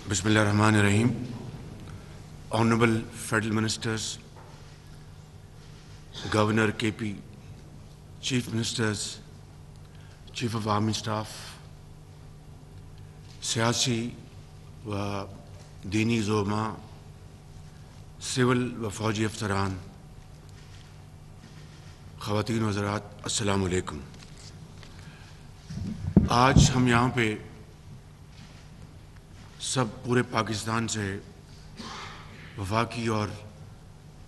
Bismillah ar-Rahman ar-Rahim. Honorable Federal Ministers, Governor KP, Chief Ministers, Chief of Army Staff, سیاسی و دینی زعماء، civil و فوجی افسران، خواتین و حضرات، السلام علیکم۔ آج ہم یہاں پہ سب پورے پاکستان سے وفاقی اور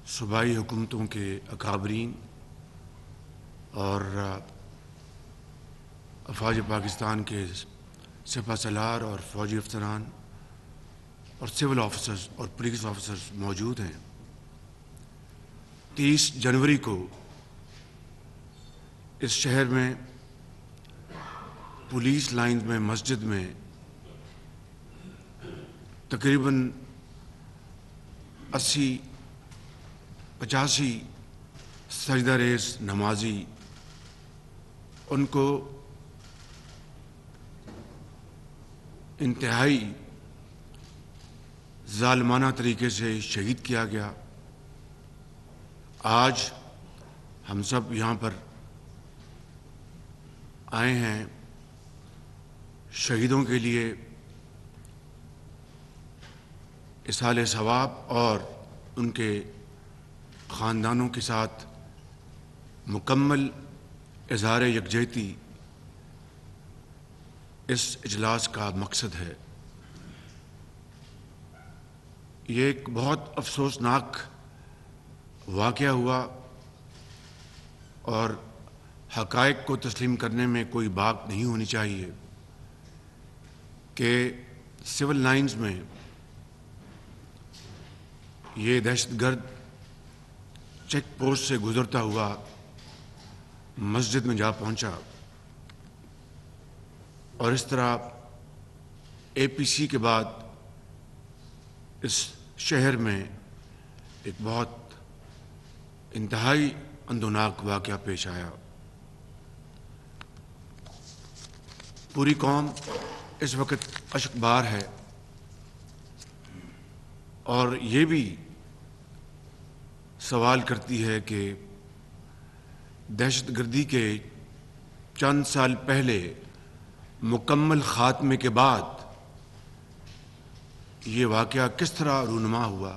صوبائی حکومتوں کے اکابرین اور افواج پاکستان کے سپہ سالار اور فوجی افسران اور سول آفیسرز اور پولیس آفیسرز موجود ہیں۔ 30 جنوری کو اس شہر میں پولیس لائنز میں مسجد میں تقریباً 80-85 سجدہ ریز نمازی ان کو انتہائی ظالمانہ طریقے سے شہید کیا گیا۔ آج ہم سب یہاں پر آئے ہیں شہیدوں کے لیے اصالِ ثواب اور ان کے خاندانوں کے ساتھ مکمل اظہار یکجہتی اس اجلاس کا مقصد ہے۔ یہ ایک بہت افسوسناک واقعہ ہوا اور حقائق کو تسلیم کرنے میں کوئی باک نہیں ہونی چاہیے کہ سول لائنز میں یہ دہشت گرد چیک پوسٹ سے گزرتا ہوا مسجد میں جا پہنچا اور اس طرح اے پی سی کے بعد اس شہر میں ایک بہت انتہائی اندوناک واقعہ پیش آیا۔ پوری قوم اس وقت اشکبار ہے اور یہ بھی سوال کرتی ہے کہ دہشت گردی کے چند سال پہلے مکمل خاتمے کے بعد یہ واقعہ کس طرح رونما ہوا،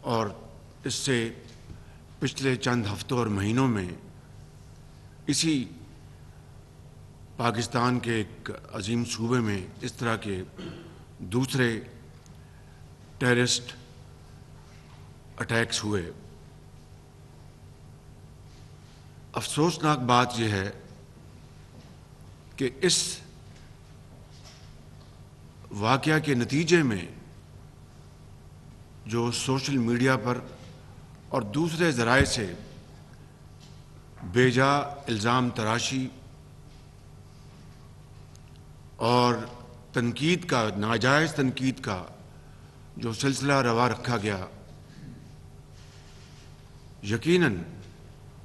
اور اس سے پچھلے چند ہفتوں اور مہینوں میں اسی پاکستان کے ایک عظیم صوبے میں اس طرح کے دوسرے ٹیررسٹ اٹیکس ہوئے۔ افسوسناک بات یہ ہے کہ اس واقعہ کے نتیجے میں جو سوشل میڈیا پر اور دوسرے ذرائع سے بے جا الزام تراشی اور تنقید کا، ناجائز تنقید کا جو سلسلہ روا رکھا گیا، یقیناً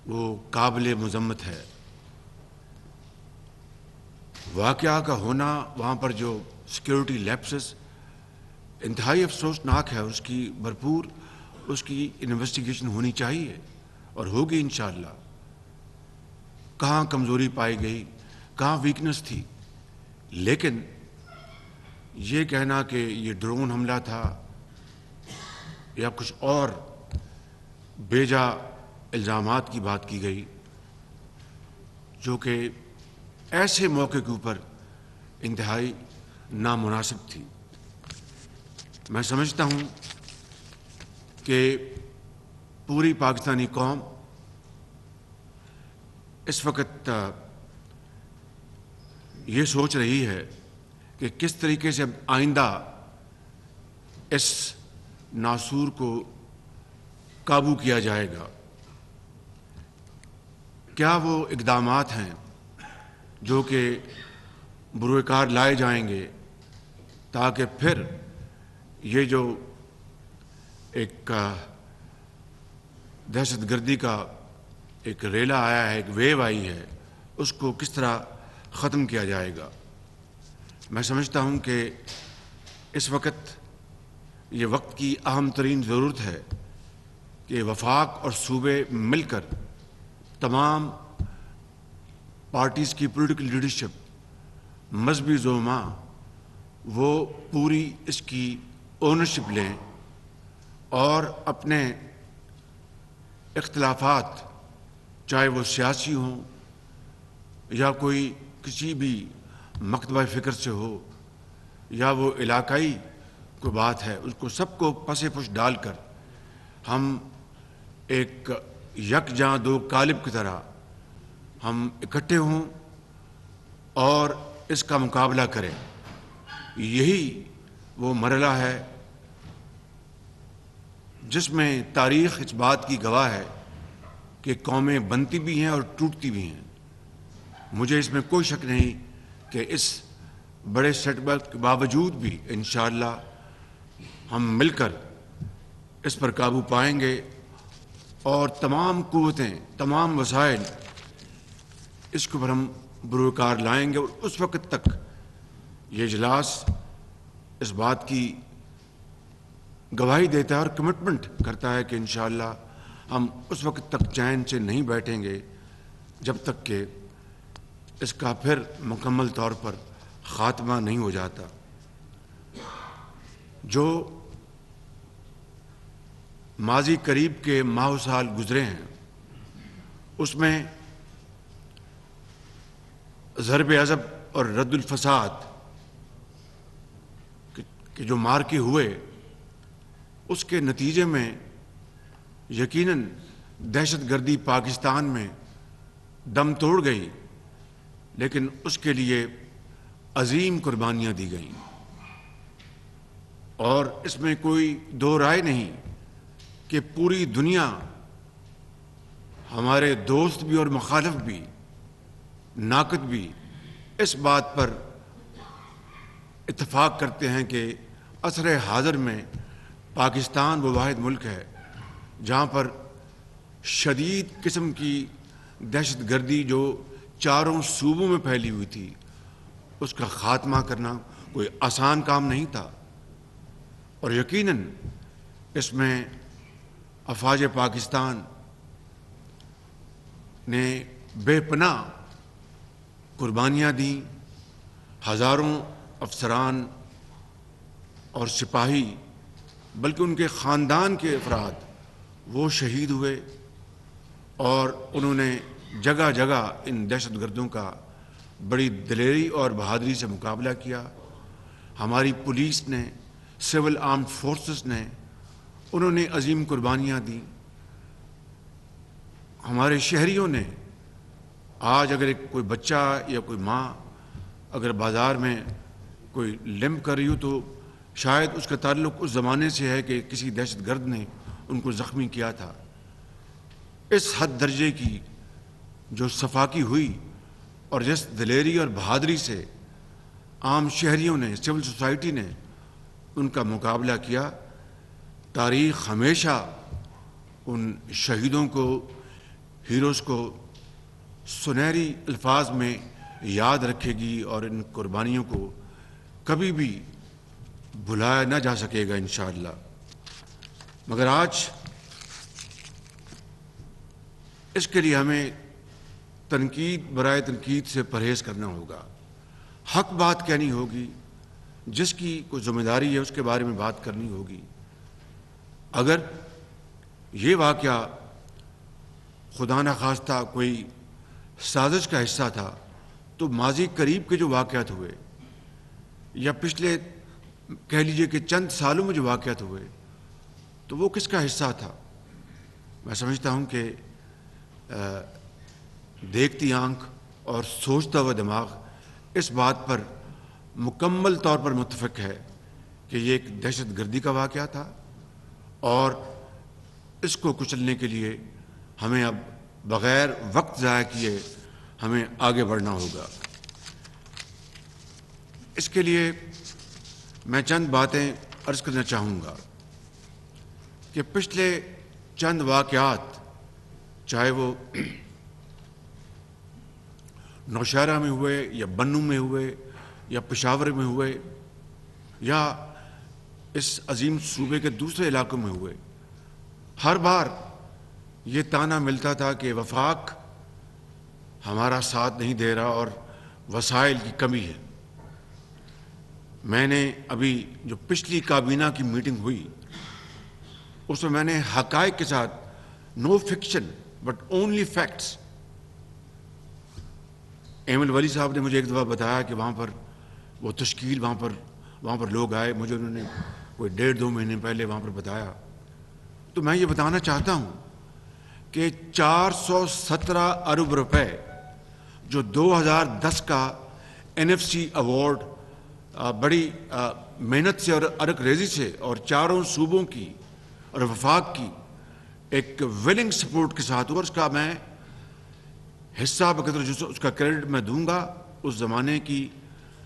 وہ قابل مذمت ہے۔ واقعہ کا ہونا، وہاں پر جو سیکیورٹی لیپسز انتہائی افسوسناک ہے، اس کی بھرپور اس کی انویسٹیگیشن ہونی چاہیے اور ہوگی انشاءاللہ۔ کہاں کمزوری پائی گئی، کہاں ویکنس تھی، لیکن یہ کہنا کہ یہ ڈرون حملہ تھا یا کچھ اور بیجا الزامات کی بات کی گئی جو کہ ایسے موقع کے اوپر انتہائی نامناسب تھی۔ میں سمجھتا ہوں کہ پوری پاکستانی قوم اس وقت یہ سوچ رہی ہے کہ کس طریقے سے آئندہ اس ناسور کو قابو کیا جائے گا۔ کیا وہ اقدامات ہیں جو کہ بروئے کار لائے جائیں گے تاکہ پھر یہ جو ایک دہشت گردی کا ایک ریلا آیا ہے، ایک ویو آئی ہے، اس کو کس طرح ختم کیا جائے گا۔ میں سمجھتا ہوں کہ اس وقت یہ وقت کی اہم ترین ضرورت ہے کہ وفاق اور صوبے مل کر تمام پارٹیز کی پولیٹیکل لیڈرشپ، مذہبی زعماء، وہ پوری اس کی اونرشپ لیں اور اپنے اختلافات، چاہے وہ سیاسی ہوں یا کوئی کسی بھی مکتبہ فکر سے ہو یا وہ علاقائی کوئی بات ہے، اس کو سب کو پس پش ڈال کر ہم ایک یکجاں دو قالب کی طرح ہم اکٹھے ہوں اور اس کا مقابلہ کریں۔ یہی وہ مرحلہ ہے جس میں تاریخ اس بات کی گواہ ہے کہ قومیں بنتی بھی ہیں اور ٹوٹتی بھی ہیں۔ مجھے اس میں کوئی شک نہیں کہ اس بڑے سیٹ بیک کے باوجود بھی انشاءاللہ ہم مل کر اس پر قابو پائیں گے اور تمام قوتیں، تمام وسائل اس کے اوپر ہم بروکار لائیں گے، اور اس وقت تک یہ اجلاس اس بات کی گواہی دیتا ہے اور کمٹمنٹ کرتا ہے کہ انشاءاللہ ہم اس وقت تک چین سے نہیں بیٹھیں گے جب تک کہ اس کا پھر مکمل طور پر خاتمہ نہیں ہو جاتا۔ جو ماضی قریب کے ماہ و سال گزرے ہیں اس میں ضرب عضب اور رد الفساد کہ جو مارکے ہوئے، اس کے نتیجے میں یقیناً دہشت گردی پاکستان میں دم توڑ گئی، لیکن اس کے لیے عظیم قربانیاں دی گئیں، اور اس میں کوئی دو رائے نہیں کہ پوری دنیا، ہمارے دوست بھی اور مخالف بھی، ناقد بھی، اس بات پر اتفاق کرتے ہیں کہ عصر حاضر میں پاکستان وہ واحد ملک ہے جہاں پر شدید قسم کی دہشت گردی جو چاروں صوبوں میں پھیلی ہوئی تھی، اس کا خاتمہ کرنا کوئی آسان کام نہیں تھا، اور یقیناً اس میں افواج پاکستان نے بے پناہ قربانیاں دیں۔ ہزاروں افسران اور سپاہی، بلکہ ان کے خاندان کے افراد وہ شہید ہوئے، اور انہوں نے جگہ جگہ ان دہشت گردوں کا بڑی دلیری اور بہادری سے مقابلہ کیا۔ ہماری پولیس نے، سول آرمڈ فورسز نے، انہوں نے عظیم قربانیاں دیں۔ ہمارے شہریوں نے، آج اگر کوئی بچہ یا کوئی ماں اگر بازار میں کوئی لمپ کر رہی ہو تو شاید اس کا تعلق اس زمانے سے ہے کہ کسی دہشت گرد نے ان کو زخمی کیا تھا۔ اس حد درجے کی جو صفاقی ہوئی اور جس دلیری اور بہادری سے عام شہریوں نے، سول سوسائٹی نے ان کا مقابلہ کیا، تاریخ ہمیشہ ان شہیدوں کو، ہیروز کو سنہری الفاظ میں یاد رکھے گی، اور ان قربانیوں کو کبھی بھی بھلایا نہ جا سکے گا انشاءاللہ۔ مگر آج اس کے لیے ہمیں تنقید برائے تنقید سے پرہیز کرنا ہوگا، حق بات کہنی ہوگی، جس کی کوئی ذمہ داری ہے اس کے بارے میں بات کرنی ہوگی۔ اگر یہ واقعہ خدا نخواستہ کوئی سازش کا حصہ تھا تو ماضی قریب کے جو واقعات ہوئے یا پچھلے کہہ لیجئے کہ چند سالوں میں جو واقعات ہوئے تو وہ کس کا حصہ تھا؟ میں سمجھتا ہوں کہ دیکھتی آنکھ اور سوچتا ہوا دماغ اس بات پر مکمل طور پر متفق ہے کہ یہ ایک دہشت گردی کا واقعہ تھا، اور اس کو کچلنے کے لیے ہمیں اب بغیر وقت ضائع کیے ہمیں آگے بڑھنا ہوگا۔ اس کے لیے میں چند باتیں عرض کرنا چاہوں گا کہ پچھلے چند واقعات، چاہے وہ نوشہرہ میں ہوئے یا بنوں میں ہوئے یا پشاور میں ہوئے یا اس عظیم صوبے کے دوسرے علاقوں میں ہوئے، ہر بار یہ تانا ملتا تھا کہ وفاق ہمارا ساتھ نہیں دے رہا اور وسائل کی کمی ہے۔ میں نے ابھی جو پچھلی کابینہ کی میٹنگ ہوئی اس میں میں نے حقائق کے ساتھ، no fiction but only facts, Aimal Wali صاحب نے مجھے ایک دفعہ بتایا کہ وہاں پر وہ تشکیل، وہاں پر لوگ آئے، مجھے انہوں نے کوئی 1.5-2 مہینے پہلے وہاں پر بتایا، تو میں یہ بتانا چاہتا ہوں کہ 417 ارب روپے جو 2010 کا NFC ایوارڈ بڑی محنت سے اور ارک ریزی سے اور چاروں صوبوں کی اور وفاق کی ایک ویلنگ سپورٹ کے ساتھ، اور اس کا میں حصہ بقدر اس کا کریڈٹ میں دوں گا اس زمانے کی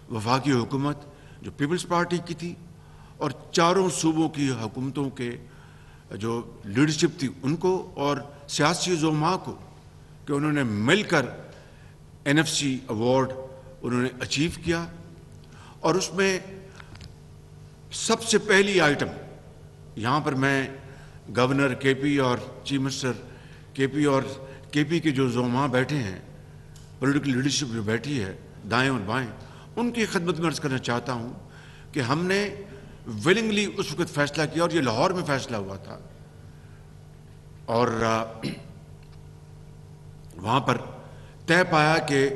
وفاقی حکومت جو پیپلز پارٹی کی تھی اور چاروں صوبوں کی حکومتوں کے جو لیڈرشپ تھی ان کو اور سیاسی زعماء کو، کہ انہوں نے مل کر NFC ایوارڈ انہوں نے اچیو کیا۔ اور اس میں سب سے پہلی آئٹم، یہاں پر میں گورنر کے پی اور چیف منسٹر کے پی کے جو زعماء بیٹھے ہیں، پولیٹیکل لیڈرشپ جو بیٹھی ہے دائیں اور بائیں، ان کی خدمت میں عرض کرنا چاہتا ہوں کہ ہم نے ویلنگلی اس وقت فیصلہ کیا، اور یہ لاہور میں فیصلہ ہوا تھا، اور وہاں پر طے پایا کہ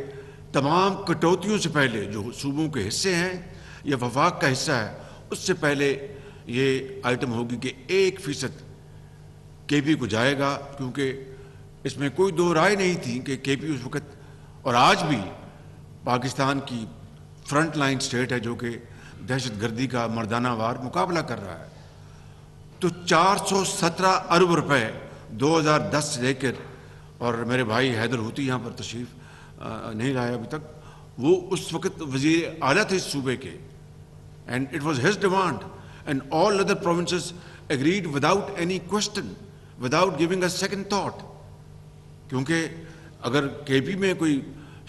تمام کٹوتیوں سے پہلے جو صوبوں کے حصے ہیں یا وفاق کا حصہ ہے، اس سے پہلے یہ آئٹم ہوگی کہ 1% کے پی کو جائے گا، کیونکہ اس میں کوئی دو رائے نہیں تھی کہ کے پی اس وقت اور آج بھی پاکستان کی فرنٹ لائن سٹیٹ ہے جو کہ دہشت گردی کا مردانہ وار مقابلہ کر رہا ہے۔ تو 417 ارب روپے 2010 سے لے کر، اور میرے بھائی حیدر ہوتی یہاں پر تشریف نہیں لایا ابھی تک، وہ اس وقت وزیر اعلیٰ تھے اس صوبے کے، and it was his demand and all other provinces agreed without any question, without giving a second thought, کیونکہ اگر کے پی میں کوئی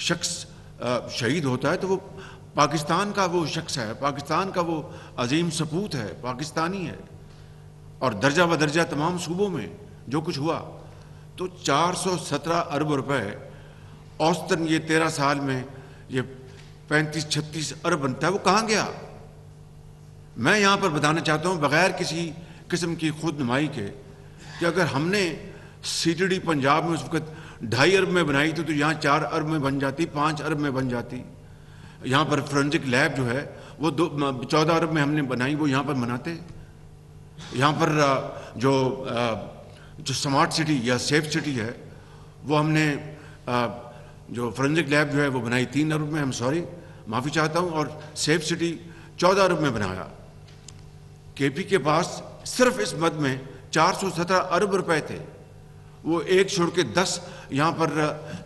شخص شہید ہوتا ہے تو وہ پاکستان کا وہ شخص ہے، پاکستان کا وہ عظیم سپوت ہے، پاکستانی ہے، اور درجہ بدرجہ تمام صوبوں میں جو کچھ ہوا۔ تو 417 ارب روپے اوسطاً یہ 13 سال میں یہ 35-36 ارب بنتا ہے، وہ کہاں گیا؟ میں یہاں پر بتانا چاہتا ہوں بغیر کسی قسم کی خود نمائی کے کہ اگر ہم نے CTD پنجاب میں اس وقت 2.5 ارب میں بنائی تھی تو یہاں 4 ارب میں بن جاتی، 5 ارب میں بن جاتی۔ یہاں پر فورنزک لیب جو ہے وہ 14 ارب میں ہم نے بنائی، وہ یہاں پر بناتے۔ یہاں پر جو سمارٹ سٹی یا سیف سٹی ہے وہ ہم نے جو فورنزک لیب جو ہے وہ بنائی 3 ارب میں، معافی چاہتا ہوں، اور سیف سٹی 14 ارب میں بنایا۔ کے پی کے پاس صرف اس مد میں 417 ارب روپے تھے، وہ ایک چھوڑ کے 10 یہاں پر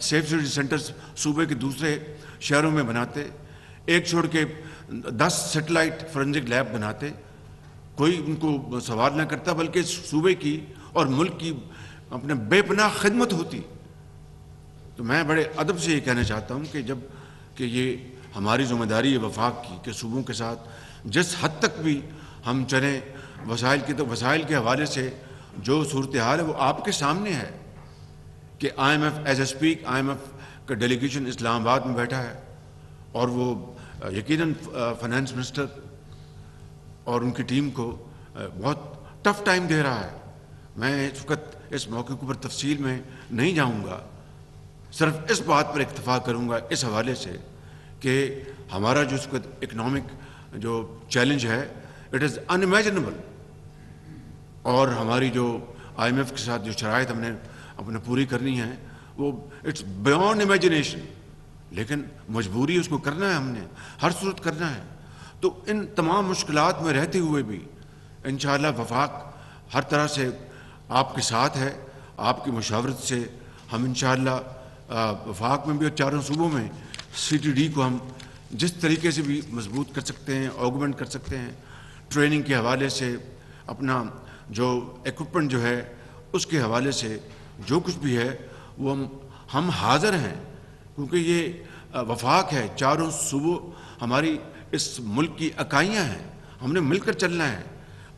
سیف سٹی سینٹرز صوبے کے دوسرے شہروں میں بناتے، ایک چھوڑ کے 10 سیٹلائٹ فورنزک لیب بناتے، کوئی ان کو سوال نہ کرتا، بلکہ صوبے کی اور ملک کی اپنے بے پناہ خدمت ہوتی۔ تو میں بڑے ادب سے یہ کہنا چاہتا ہوں کہ جب کہ یہ ہماری ذمہ داری ہے وفاق کی کہ صوبوں کے ساتھ جس حد تک بھی ہم چلیں وسائل کی، تو وسائل کے حوالے سے جو صورتحال ہے وہ آپ کے سامنے ہے کہ IMF as a speak, IMF کا ڈیلیگیشن اسلام آباد میں بیٹھا ہے، اور وہ یقیناً فائنانس منسٹر اور ان کی ٹیم کو بہت ٹف ٹائم دے رہا ہے۔ میں اس وقت اس موقع کے اوپر تفصیل میں نہیں جاؤں گا، صرف اس بات پر اکتفا کروں گا اس حوالے سے کہ ہمارا جو اس وقت اکنامک جو چیلنج ہے اٹ از ان امیجنیبل، اور ہماری جو IMF کے ساتھ جو شرائط ہم نے اپنے پوری کرنی ہے وہ اٹس بیونڈ امیجنیشن، لیکن مجبوری اس کو کرنا ہے، ہم نے ہر صورت کرنا ہے۔ تو ان تمام مشکلات میں رہتے ہوئے بھی انشاءاللہ وفاق ہر طرح سے آپ کے ساتھ ہے، آپ کی مشاورت سے ہم انشاءاللہ وفاق میں بھی اور چاروں صوبوں میں CTD کو ہم جس طریقے سے بھی مضبوط کر سکتے ہیں، آگمنٹ کر سکتے ہیں، ٹریننگ کے حوالے سے، اپنا جو ایکوپمنٹ جو ہے اس کے حوالے سے جو کچھ بھی ہے وہ ہم حاضر ہیں، کیونکہ یہ وفاق ہے، چاروں صوبوں ہماری اس ملک کی اکائیاں ہیں، ہم نے مل کر چلنا ہے۔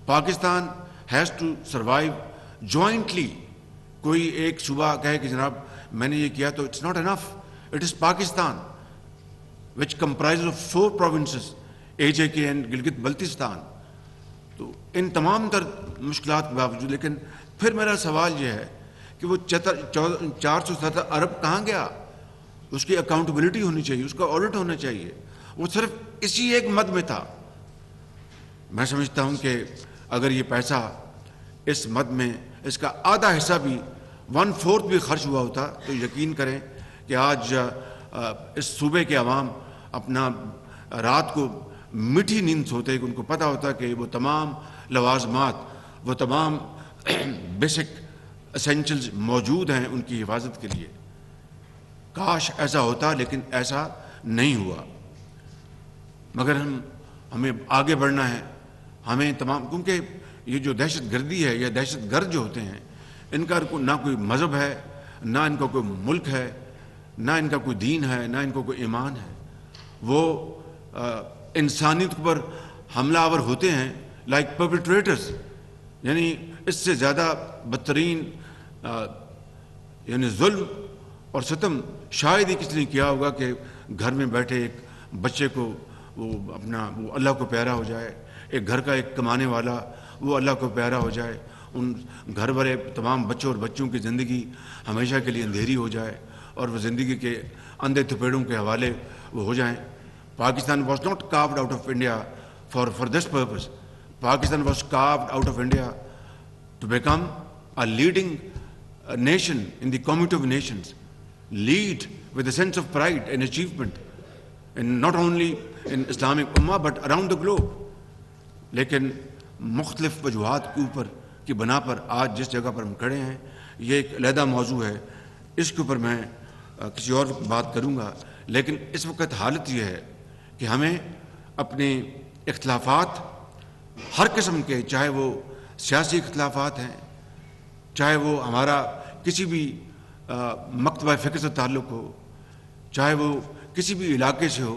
Pakistan has to survive jointly. کوئی ایک صوبہ کہے کہ جناب میں نے یہ کیا تو it's not enough. It is Pakistan which comprises of 4 provinces, AJK and Gilgit Baltistan. تو ان تمام تر مشکلات کے باوجود لیکن پھر میرا سوال یہ ہے کہ وہ 470 ارب کہاں گیا؟ اس کی اکاؤنٹیبلٹی ہونی چاہیے, اس کا آڈٹ ہونا چاہیے. وہ صرف اسی ایک مد میں تھا. میں سمجھتا ہوں کہ اگر یہ پیسہ اس مد میں اس کا آدھا حصہ بھی 1/4 بھی خرچ ہوا ہوتا تو یقین کریں کہ آج اس صوبے کے عوام اپنا رات کو میٹھی نیند سوتے کہ ان کو پتہ ہوتا کہ وہ تمام لوازمات, وہ تمام بیسک اسینشلز موجود ہیں ان کی حفاظت کے لیے. کاش ایسا ہوتا, لیکن ایسا نہیں ہوا. مگر ہمیں آگے بڑھنا ہے. ہمیں تمام, کیونکہ یہ جو دہشت گردی ہے یا دہشت گرد جو ہوتے ہیں ان کا نہ کوئی مذہب ہے, نہ ان کا کوئی ملک ہے, نہ ان کا کوئی دین ہے, نہ ان کو کوئی ایمان ہے. وہ انسانیت پر حملہ آور ہوتے ہیں لائک پرپیٹریٹرز. یعنی اس سے زیادہ بدترین یعنی ظلم اور ستم شاید ہی کسی نے کیا ہوگا کہ گھر میں بیٹھے ایک بچے کو وہ اللہ کو پیارا ہو جائے, ایک گھر کا ایک کمانے والا وہ اللہ کو پیارا ہو جائے, ان گھر بھرے تمام بچوں اور بچوں کی زندگی ہمیشہ کے لیے اندھیری ہو جائے اور وہ زندگی کے اندھے تھپیڑوں کے حوالے وہ ہو جائیں. Pakistan was not carved out of India for this purpose. Pakistan was carved out of India to become a leading nation in the community of nations, lead with a sense of pride and achievement, and not only in Islamic Ummah but around the globe. لیکن مختلف وجوہات کے اوپر کی بنا پر آج جس جگہ پر ہم کھڑے ہیں یہ ایک علیحدہ موضوع ہے, اس کے اوپر میں کسی اور بات کروں گا. لیکن اس وقت حالت یہ ہے کہ ہمیں اپنے اختلافات ہر قسم کے, چاہے وہ سیاسی اختلافات ہیں, چاہے وہ ہمارا کسی بھی مکتبہ فکر سے تعلق ہو, چاہے وہ کسی بھی علاقے سے ہو,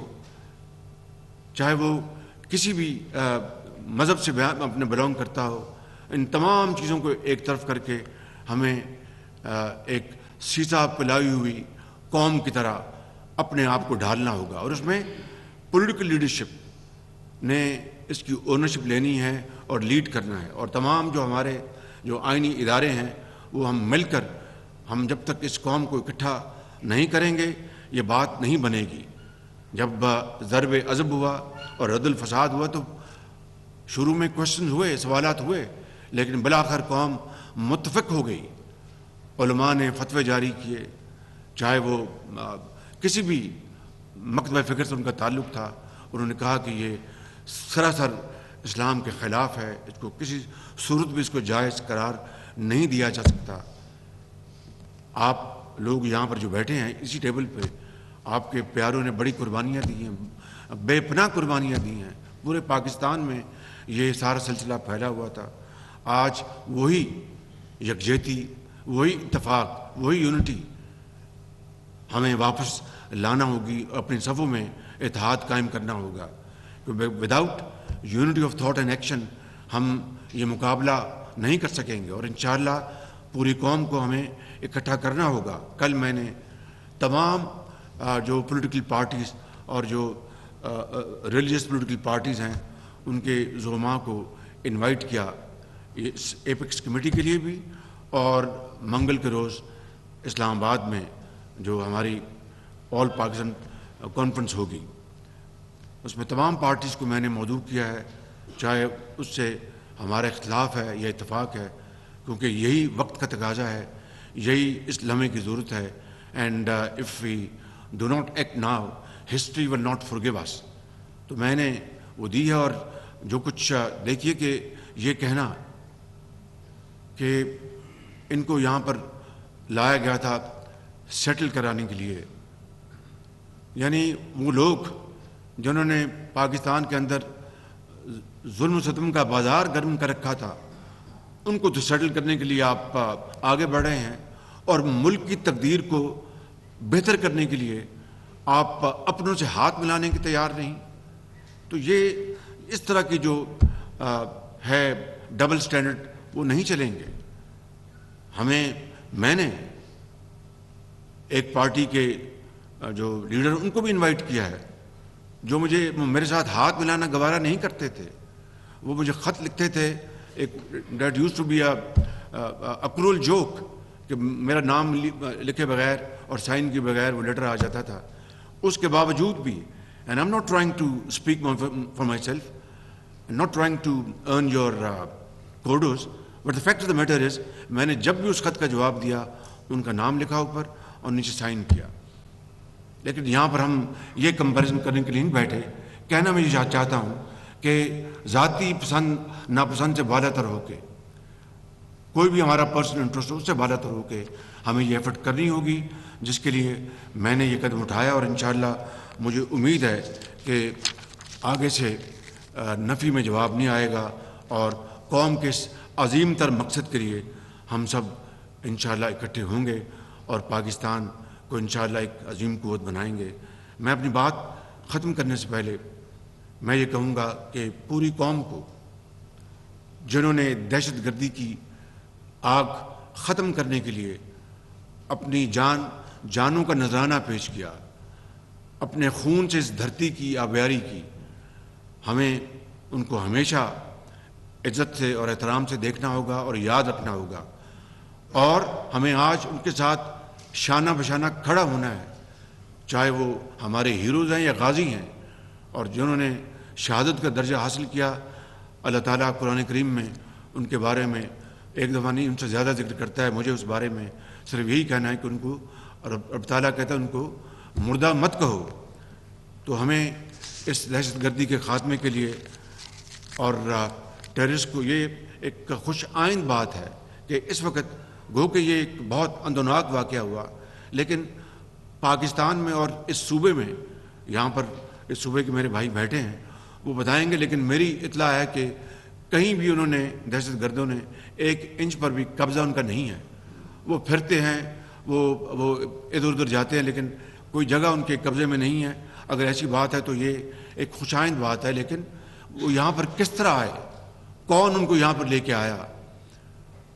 چاہے وہ کسی بھی مذہب سے اپنے بلانگ کرتا ہو, ان تمام چیزوں کو ایک طرف کر کے ہمیں ایک سیسا پلائی ہوئی قوم کی طرح اپنے آپ کو ڈھالنا ہوگا. اور اس میں پولیٹیکل لیڈرشپ نے اس کی اونرشپ لینی ہے اور لیڈ کرنا ہے. اور تمام جو ہمارے جو آئینی ادارے ہیں وہ ہم مل کر, ہم جب تک اس قوم کو اکٹھا نہیں کریں گے یہ بات نہیں بنے گی. جب ضرب عضب ہوا اور رد الفساد ہوا تو شروع میں کوشچن ہوئے, سوالات ہوئے, لیکن بالآخر قوم متفق ہو گئی. علماء نے فتوے جاری کیے, چاہے وہ کسی بھی مکتبہ فکر سے ان کا تعلق تھا, انہوں نے کہا کہ یہ سراسر اسلام کے خلاف ہے, اس کو کسی صورت بھی اس کو جائز قرار نہیں دیا جا سکتا. آپ لوگ یہاں پر جو بیٹھے ہیں اسی ٹیبل پہ, آپ کے پیاروں نے بڑی قربانیاں دی ہیں, بے پناہ قربانیاں دی ہیں. پورے پاکستان میں یہ سارا سلسلہ پھیلا ہوا تھا. آج وہی یکجہتی, وہی اتفاق, وہی یونٹی ہمیں واپس لانا ہوگی, اپنے صفوں میں اتحاد قائم کرنا ہوگا. Without unity of thought and action ہم یہ مقابلہ نہیں کر سکیں گے. اور انشاءاللہ پوری قوم کو ہمیں اکٹھا کرنا ہوگا. کل میں نے تمام جو پولیٹیکل پارٹیز اور جو ریلیجس پولیٹیکل پارٹیز ہیں ان کے زعماء کو انوائٹ کیا اس ایپیکس کمیٹی کے لیے بھی, اور منگل کے روز اسلام آباد میں جو ہماری آل پاکستان کانفرنس ہوگی اس میں تمام پارٹیز کو میں نے مدعو کیا ہے, چاہے اس سے ہمارا اختلاف ہے یا اتفاق ہے, کیونکہ یہی وقت کا تقاضا ہے, یہی اس لمحے کی ضرورت ہے. And if we do not act now history will not forgive us. تو میں نے وہ دی ہے. اور جو کچھ دیکھیے کہ یہ کہنا کہ ان کو یہاں پر لایا گیا تھا سیٹل کرانے کے لیے, یعنی وہ لوگ جنہوں نے پاکستان کے اندر ظلم و ستم کا بازار گرم کر رکھا تھا, ان کو تو سیٹل کرنے کے لیے آپ آگے بڑھ رہے ہیں, اور ملک کی تقدیر کو بہتر کرنے کے لیے آپ اپنوں سے ہاتھ ملانے کے تیار نہیں. تو یہ اس طرح کی جو ہے ڈبل سٹینڈرڈ وہ نہیں چلیں گے. میں نے ایک پارٹی کے جو لیڈر ان کو بھی انوائٹ کیا ہے, جو میرے ساتھ ہاتھ ملانا گوارا نہیں کرتے تھے. وہ مجھے خط لکھتے تھے, ایک that used to be a cruel joke, کہ میرا نام لکھے بغیر اور سائن کے بغیر وہ لیٹر آ جاتا تھا. اس کے باوجود بھی, and I am not trying to speak for myself, not trying to earn your kudos, but the fact of the matter is میں نے جب بھی اس خط کا جواب دیا ان کا نام لکھا اوپر اور نیچے سائن کیا. لیکن یہاں پر ہم یہ کمپیریزن کرنے کے لیے نہیں بیٹھے. کہنا میں یہ چاہتا ہوں کہ ذاتی پسند ناپسند سے بالا تر ہو کے, کوئی بھی ہمارا پرسنل انٹرسٹ ہو اس سے بالا تر ہو کے ہمیں یہ ایفرٹ کرنی ہوگی, جس کے لیے میں نے یہ قدم اٹھایا. اور انشاءاللہ مجھے امید ہے کہ آگے سے نفی میں جواب نہیں آئے گا, اور قوم کے اس عظیم تر مقصد کے لیے ہم سب انشاءاللہ اکٹھے ہوں گے اور پاکستان کو انشاءاللہ ایک عظیم قوت بنائیں گے. میں اپنی بات ختم کرنے سے پہلے میں یہ کہوں گا کہ پوری قوم کو, جنہوں نے دہشت گردی کی آگ ختم کرنے کے لیے اپنی جانوں کا نذرانہ پیش کیا, اپنے خون سے اس دھرتی کی آبیاری کی, ہمیں ان کو ہمیشہ عزت سے اور احترام سے دیکھنا ہوگا اور یاد رکھنا ہوگا. اور ہمیں آج ان کے ساتھ شانہ بشانہ کھڑا ہونا ہے, چاہے وہ ہمارے ہیروز ہیں یا غازی ہیں. اور جنہوں نے شہادت کا درجہ حاصل کیا, اللہ تعالیٰ قرآن کریم میں ان کے بارے میں ایک دفعہ نہیں ان سے زیادہ ذکر کرتا ہے. مجھے اس بارے میں صرف یہی کہنا ہے کہ ان کو رب تعالیٰ کہتا ہے ان کو مردہ مت کہو. تو ہمیں اس دہشت گردی کے خاتمے کے لیے اور ٹیررسٹ کو, یہ ایک خوش آئند بات ہے کہ اس وقت گو کہ یہ ایک بہت اندوناک واقعہ ہوا, لیکن پاکستان میں اور اس صوبے میں, یہاں پر اس صوبے کے میرے بھائی بیٹھے ہیں وہ بتائیں گے, لیکن میری اطلاع ہے کہ کہیں بھی انہوں نے, دہشت گردوں نے 1 انچ پر بھی قبضہ ان کا نہیں ہے. وہ پھرتے ہیں, وہ ادھر ادھر جاتے ہیں, لیکن کوئی جگہ ان کے قبضے میں نہیں ہے. اگر ایسی بات ہے تو یہ ایک خوشائند بات ہے, لیکن وہ یہاں پر کس طرح آئے, کون ان کو یہاں پر لے کے آیا,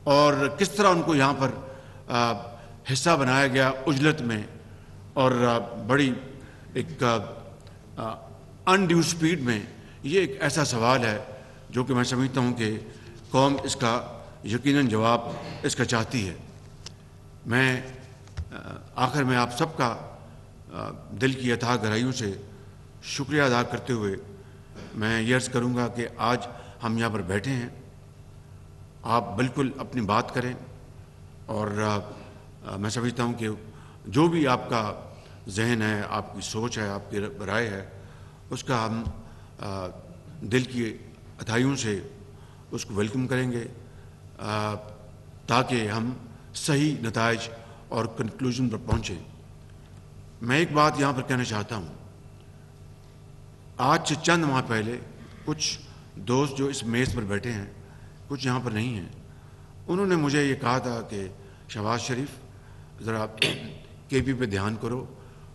اور کس طرح ان کو یہاں پر حصہ بنایا گیا عجلت میں, اور بڑی ایک انڈیو سپیڈ میں, یہ ایک ایسا سوال ہے جو کہ میں سمجھتا ہوں کہ قوم اس کا یقیناً جواب اس کا چاہتی ہے. میں آخر میں آپ سب کا دل کی اتھاہ گہرائیوں سے شکریہ ادا کرتے ہوئے میں یہ عرض کروں گا کہ آج ہم یہاں پر بیٹھے ہیں, آپ بالکل اپنی بات کریں, اور میں سمجھتا ہوں کہ جو بھی آپ کا ذہن ہے, آپ کی سوچ ہے, آپ کی رائے ہے, اس کا ہم دل کی اتھائیوں سے اس کو ویلکم کریں گے, تاکہ ہم صحیح نتائج اور کنکلوژن پر پہنچیں. میں ایک بات یہاں پر کہنا چاہتا ہوں. آج سے چند ماہ پہلے کچھ دوست جو اس میز پر بیٹھے ہیں, کچھ یہاں پر نہیں ہیں, انہوں نے مجھے یہ کہا تھا کہ شہباز شریف ذرا کے پی پہ دھیان کرو,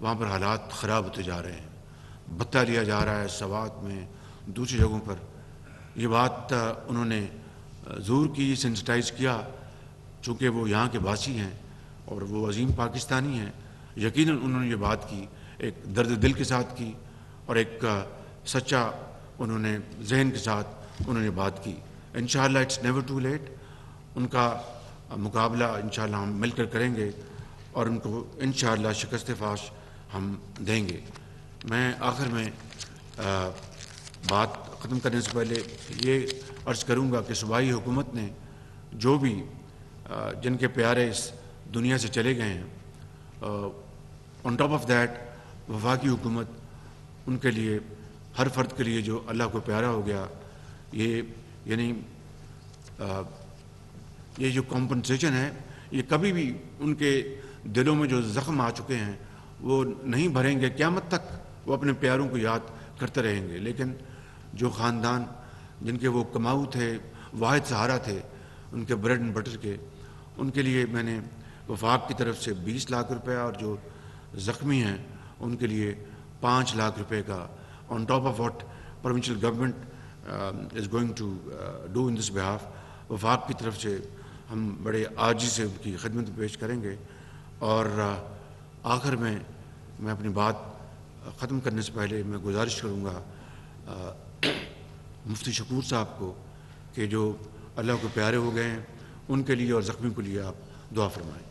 وہاں پر حالات خراب ہوتے جا رہے ہیں, بھتہ لیا جا رہا ہے سوات میں, دوسری جگہوں پر. یہ بات انہوں نے زور کی, سینسٹائز کیا, چونکہ وہ یہاں کے باسی ہیں اور وہ عظیم پاکستانی ہیں. یقیناً انہوں نے یہ بات کی ایک درد دل کے ساتھ کی, اور ایک سچا انہوں نے ذہن کے ساتھ انہوں نے بات کی. انشاءاللہ اٹس نیور ٹو لیٹ. ان کا مقابلہ انشاءاللہ ہم مل کر کریں گے, اور ان کو انشاءاللہ شکست فاش ہم دیں گے. میں آخر میں بات ختم کرنے سے پہلے یہ عرض کروں گا کہ صوبائی حکومت نے جو بھی جن کے پیارے اس دنیا سے چلے گئے ہیں, آن ٹاپ آف دیٹ وفاقی حکومت, ان کے لیے ہر فرد کے لیے جو اللہ کو پیارا ہو گیا, یہ یعنی یہ جو کمپنسیشن ہے, یہ کبھی بھی ان کے دلوں میں جو زخم آ چکے ہیں وہ نہیں بھریں گے قیامت تک. وہ اپنے پیاروں کو یاد کرتے رہیں گے. لیکن جو خاندان جن کے وہ کماؤ تھے, واحد سہارا تھے ان کے بریڈ اینڈ بٹر کے, ان کے لیے میں نے وفاق کی طرف سے 20 لاکھ روپے, اور جو زخمی ہیں ان کے لیے 5 لاکھ روپے کا, on top of what provincial government is going to do in this behalf. وفاق کی طرف سے ہم بڑے عاجزی سے ان کی خدمت پیش کریں گے. اور آخر میں اپنی بات ختم کرنے سے پہلے میں گزارش کروں گا مفتی شکور صاحب کو کہ جو اللہ کو پیارے ہو گئے ہیں ان کے لیے اور زخمی کے لیے آپ دعا فرمائیں.